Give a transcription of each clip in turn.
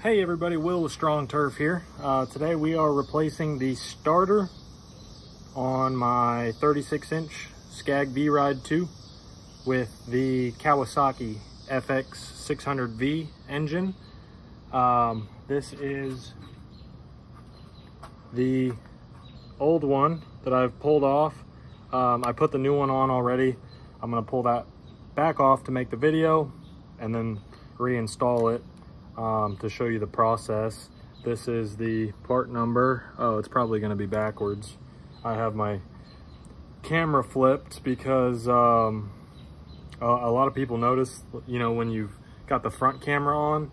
Hey everybody, Will with Strong Turf here. Today we are replacing the starter on my 36-inch Scag V Ride 2 with the Kawasaki FX600V engine. This is the old one that I've pulled off. I put the new one on already. I'm going to pull that back off to make the video and then reinstall it. To show you the process. This is the part number. Oh, it's probably going to be backwards. I have my camera flipped because a lot of people notice, you know, when you've got the front camera on,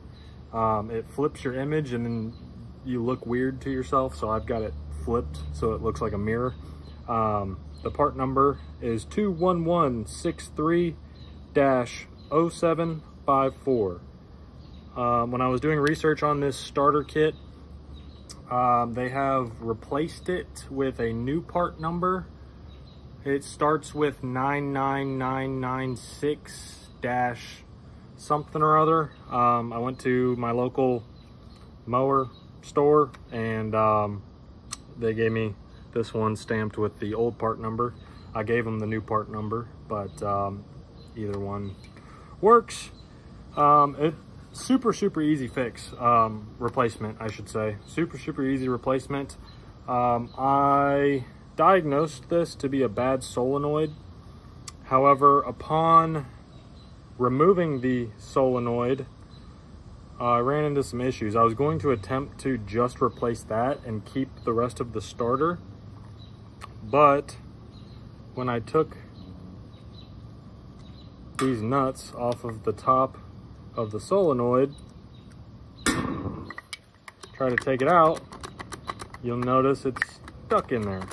it flips your image and then you look weird to yourself. So I've got it flipped so it looks like a mirror. The part number is 21163-0754. When I was doing research on this starter kit, they have replaced it with a new part number. It starts with 99996 something or other. I went to my local mower store and they gave me this one stamped with the old part number. I gave them the new part number, but either one works. Super easy fix, replacement, I should say. Super easy replacement. I diagnosed this to be a bad solenoid. However, upon removing the solenoid, I ran into some issues. I was going to attempt to just replace that and keep the rest of the starter, but when I took these nuts off of the top of the solenoid, try to take it out, you'll notice it's stuck in there.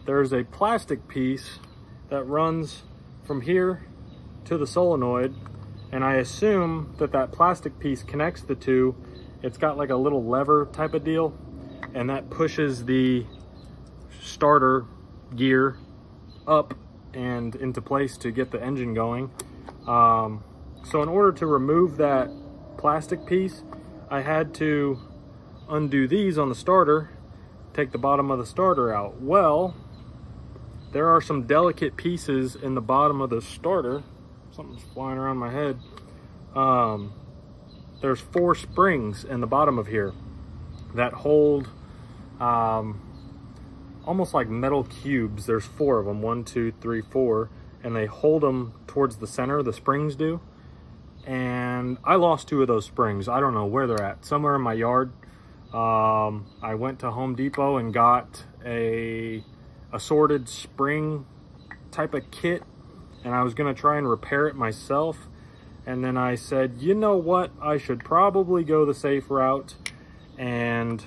There's a plastic piece that runs from here to the solenoid, and I assume that that plastic piece connects the two. It's got like a little lever type of deal, and that pushes the starter gear up and into place to get the engine going. So in order to remove that plastic piece, I had to undo these on the starter, take the bottom of the starter out. Well, there are some delicate pieces in the bottom of the starter. Something's flying around my head. There's 4 springs in the bottom of here that hold almost like metal cubes. There's 4 of them, 1, 2, 3, 4, and they hold them towards the center, the springs do. And I lost 2 of those springs. I don't know where they're at, somewhere in my yard. I went to Home Depot and got a assorted spring type of kit, and I was gonna try and repair it myself. And then I said, you know what, I should probably go the safe route and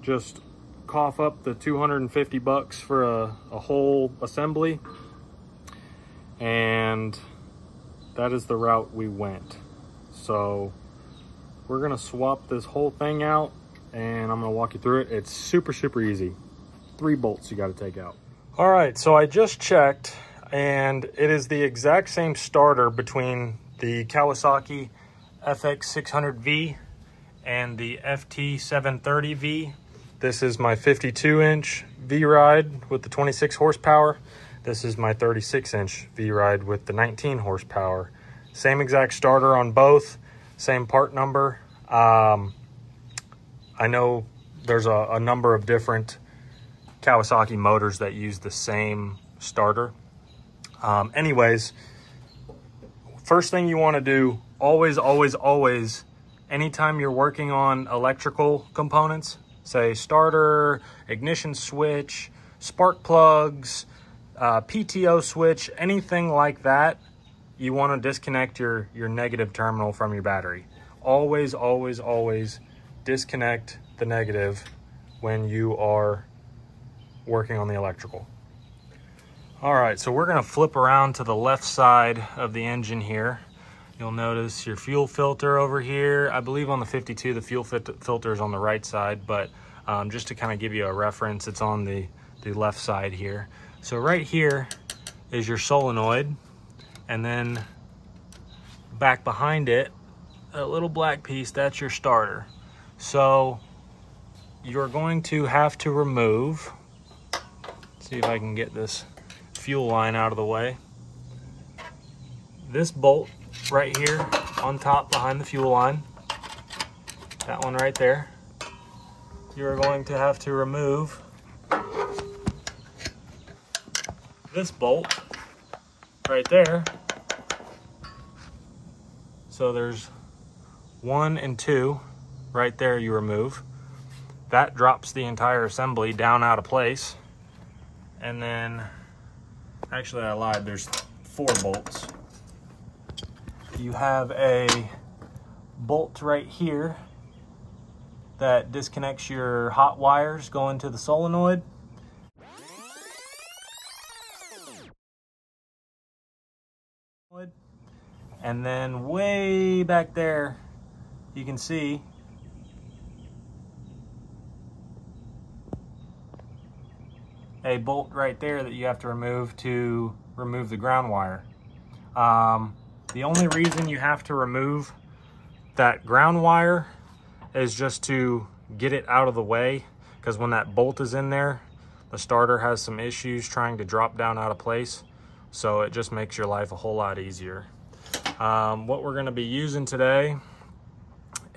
just cough up the 250 bucks for a whole assembly. And that is the route we went. So we're gonna swap this whole thing out and I'm gonna walk you through it. It's super easy. 3 bolts you gotta take out. All right, so I just checked and it is the exact same starter between the Kawasaki FX600V and the FT730V. This is my 52-inch V Ride with the 26 horsepower. This is my 36-inch V Ride with the 19 horsepower. Same exact starter on both, same part number. I know there's a number of different Kawasaki motors that use the same starter. Anyways, first thing you want to do, always, anytime you're working on electrical components, say starter, ignition switch, spark plugs, PTO switch, anything like that, you want to disconnect your negative terminal from your battery. Always disconnect the negative when you are working on the electrical. All right, so we're going to flip around to the left side of the engine here. You'll notice your fuel filter over here. I believe on the 52 the fuel filter is on the right side, but just to kind of give you a reference, it's on the left side here. So right here is your solenoid, and then back behind it that little black piece, that's your starter. So you're going to have to remove, see if I can get this fuel line out of the way. This bolt right here on top behind the fuel line, that one right there, you're going to have to remove this bolt right there. So there's 1 and 2 right there you remove. That drops the entire assembly down out of place. And then, actually I lied, there's 4 bolts. You have a bolt right here that disconnects your hot wires going to the solenoid. And then way back there, you can see a bolt right there that you have to remove the ground wire. The only reason you have to remove that ground wire is just to get it out of the way, because when that bolt is in there, the starter has some issues trying to drop down out of place. So it just makes your life a whole lot easier. What we're going to be using today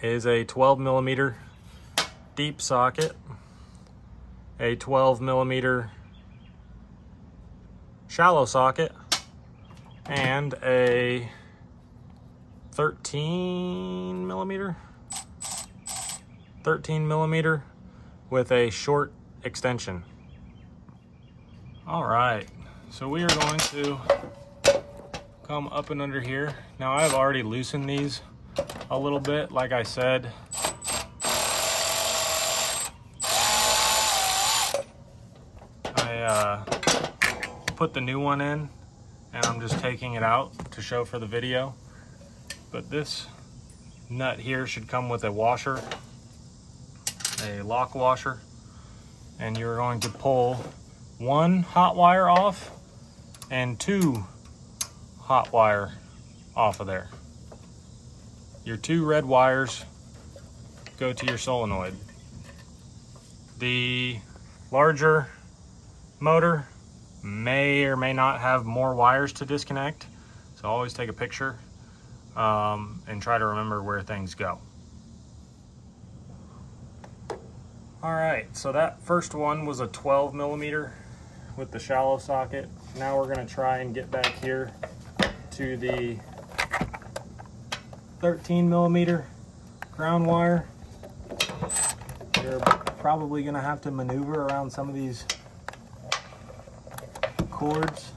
is a 12mm deep socket, a 12mm shallow socket, and a 13mm with a short extension. All right, so we are going to come up and under here. Now I've already loosened these a little bit, like I said. I put the new one in and I'm just taking it out to show for the video. But this nut here should come with a washer, a lock washer, and you're going to pull 1 hot wire off and 2 hot wire off of there. Your 2 red wires go to your solenoid. The larger motor may or may not have more wires to disconnect, so always take a picture and try to remember where things go. All right, so that first one was a 12mm with the shallow socket. Now we're going to try and get back here to the 13mm ground wire. You're probably going to have to maneuver around some of these cords.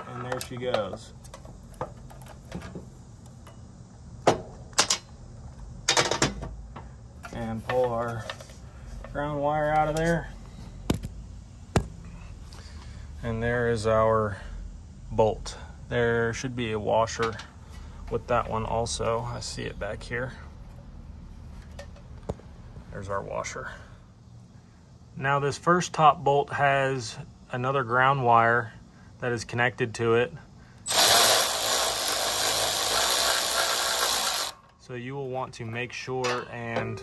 And there she goes. And pull our ground wire out of there. And there is our bolt. There should be a washer with that one also. I see it back here. There's our washer. Now this first top bolt has another ground wire that is connected to it. So you will want to make sure and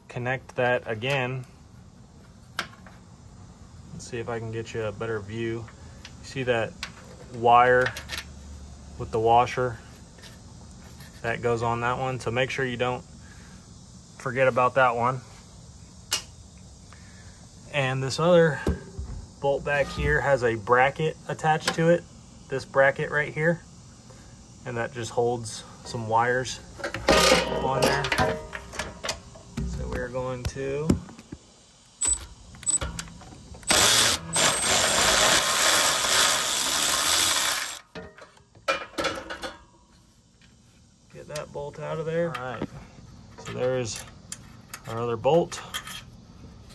connect that again. Let's see if I can get you a better view. You see that wire with the washer? That goes on that one. So make sure you don't forget about that one. And this other bolt back here has a bracket attached to it. This bracket right here. And that just holds some wires on there. So we're going to get that bolt out of there. All right, so there's our other bolt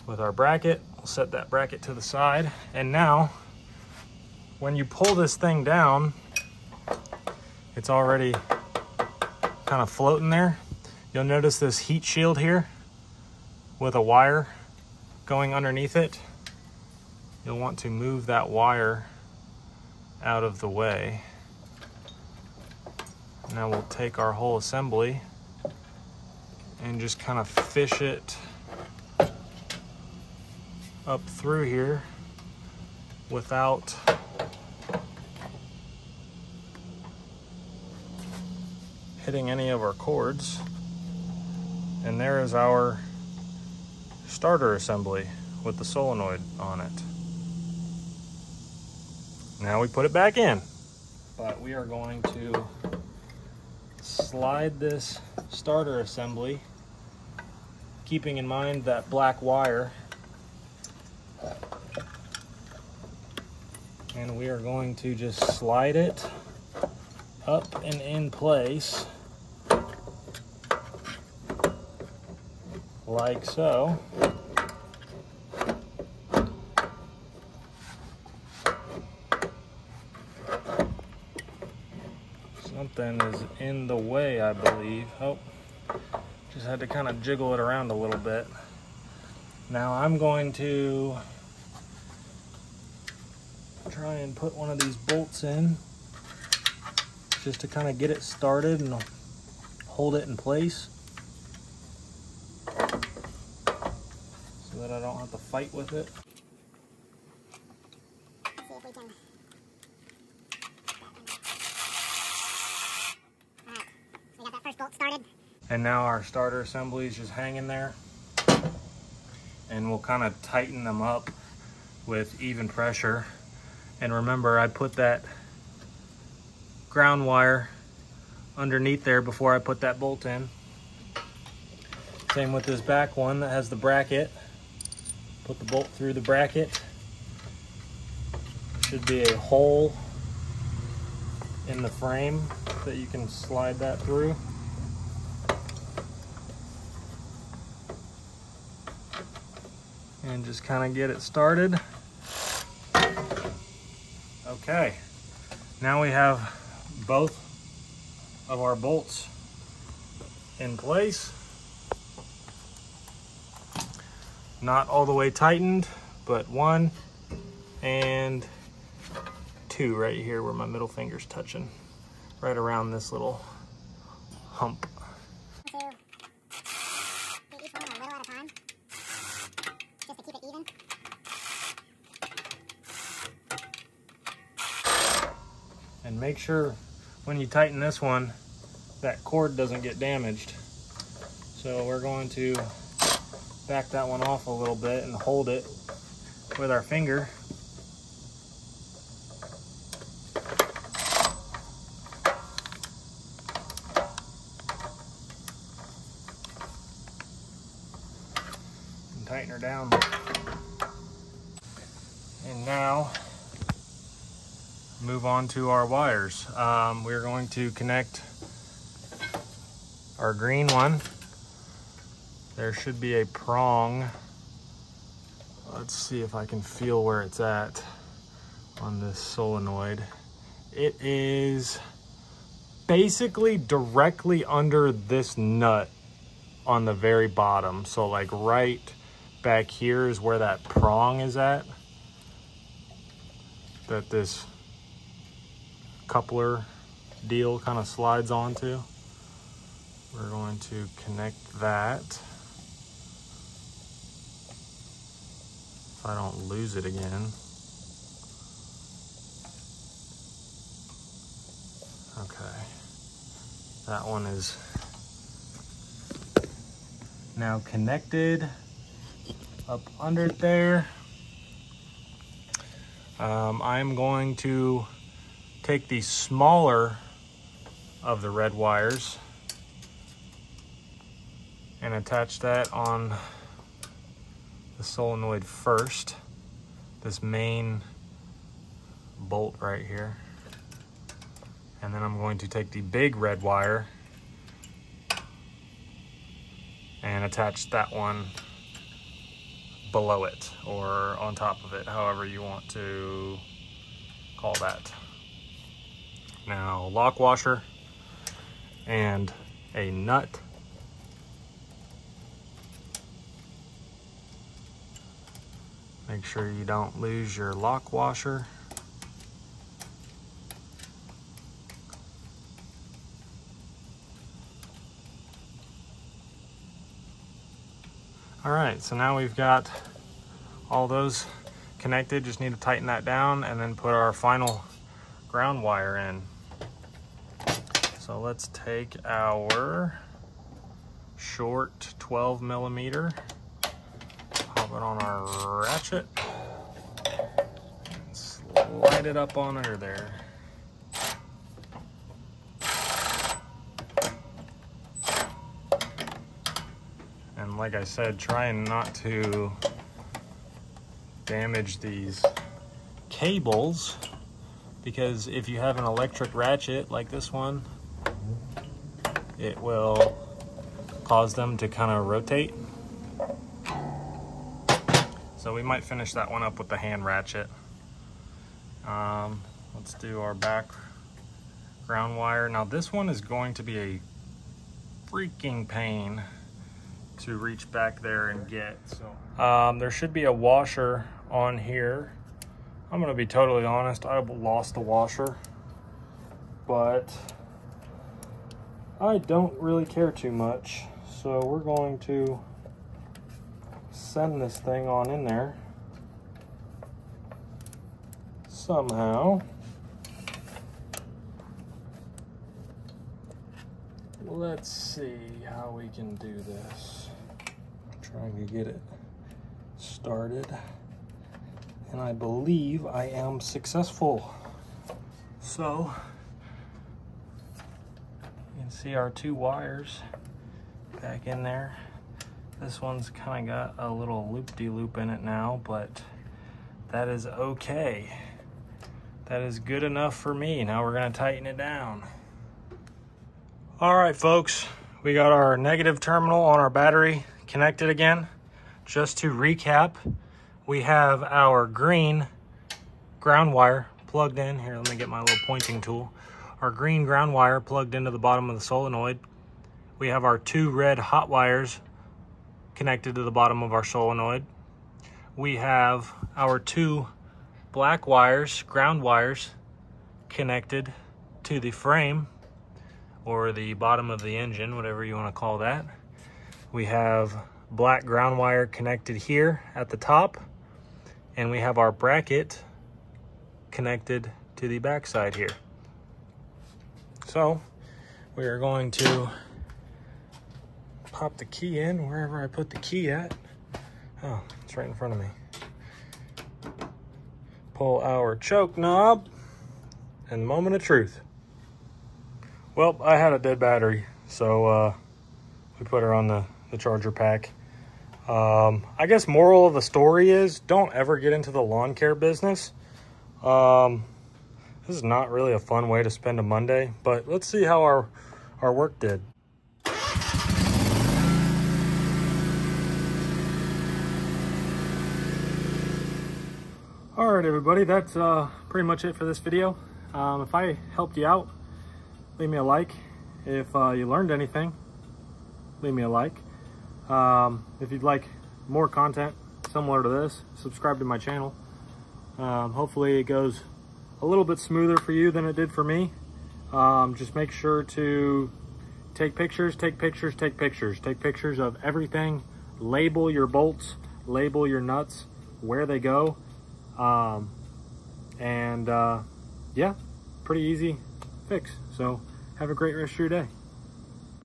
with our bracket. We'll set that bracket to the side. And now, when you pull this thing down, it's already kind of floating there. You'll notice this heat shield here with a wire going underneath it. you'll want to move that wire out of the way. Now we'll take our whole assembly and just kind of fish it up through here without hitting any of our cords. And there is our starter assembly with the solenoid on it. Now we put it back in. But we are going to slide this starter assembly, keeping in mind that black wire. And we are going to just slide it up and in place like so. Something is in the way, I believe. Oh, just had to kind of jiggle it around a little bit. Now I'm going to try and put one of these bolts in just to kind of get it started and hold it in place so that I don't have to fight with it. Let's see if we can. Alright, we got that first bolt started. And now our starter assembly is just hanging there, and we'll kind of tighten them up with even pressure. And remember, I put that ground wire underneath there before I put that bolt in. Same with this back one that has the bracket. Put the bolt through the bracket. Should be a hole in the frame that you can slide that through. And just kind of get it started. Okay, now we have both of our bolts in place. Not all the way tightened, but 1 and 2 right here where my middle finger's touching, right around this little hump. So, get each one a little at a time, just to keep it even. And make sure when you tighten this one, that cord doesn't get damaged. So we're going to back that one off a little bit and hold it with our finger. And tighten her down. And now move on to our wires. We're going to connect our green one. There should be a prong. Let's see if I can feel where it's at on this solenoid. It is basically directly under this nut on the very bottom. So like right back here is where that prong is at, that this coupler deal kind of slides onto. We're going to connect that. If I don't lose it again. Okay. That one is now connected up under there. I'm going to take the smaller of the red wires and attach that on the solenoid first, this main bolt right here. And then I'm going to take the big red wire and attach that one below it or on top of it, however you want to call that. Now, lock washer and a nut. Make sure you don't lose your lock washer. All right, so now we've got all those connected. Just need to tighten that down and then put our final ground wire in. So let's take our short 12 millimeter, pop it on our ratchet, and slide it up on under there. And like I said, trying not to damage these cables, because if you have an electric ratchet like this one, it will cause them to kind of rotate. So we might finish that one up with the hand ratchet. Let's do our back ground wire. Now this one is going to be a freaking pain to reach back there and get. So there should be a washer on here. I'm gonna be totally honest, I lost the washer, but I don't really care too much. So we're going to send this thing on in there somehow. Let's see how we can do this. Trying to get it started, and I believe I am successful. So you can see our two wires back in there. This one's kind of got a little loop-de-loop in it now, but that is okay. That is good enough for me. Now we're gonna tighten it down. All right, folks, we got our negative terminal on our battery connected again. Just to recap, we have our green ground wire plugged in. Here, let me get my little pointing tool. Our green ground wire plugged into the bottom of the solenoid. We have our two red hot wires connected to the bottom of our solenoid. We have our two black wires, ground wires, connected to the frame or the bottom of the engine, whatever you want to call that. We have black ground wire connected here at the top, and we have our bracket connected to the back side here. So we are going to pop the key in wherever I put the key at. Oh, it's right in front of me. Pull our choke knob, and the moment of truth. Well, I had a dead battery, so we put her on the charger pack. I guess moral of the story is don't ever get into the lawn care business. This is not really a fun way to spend a Monday, but let's see how our work did. All right, everybody, that's pretty much it for this video. If I helped you out, leave me a like. If you learned anything, leave me a like. If you'd like more content similar to this, subscribe to my channel. Hopefully it goes a little bit smoother for you than it did for me. Just make sure to take pictures of everything. Label your bolts, label your nuts, where they go. Yeah, pretty easy fix. So have a great rest of your day.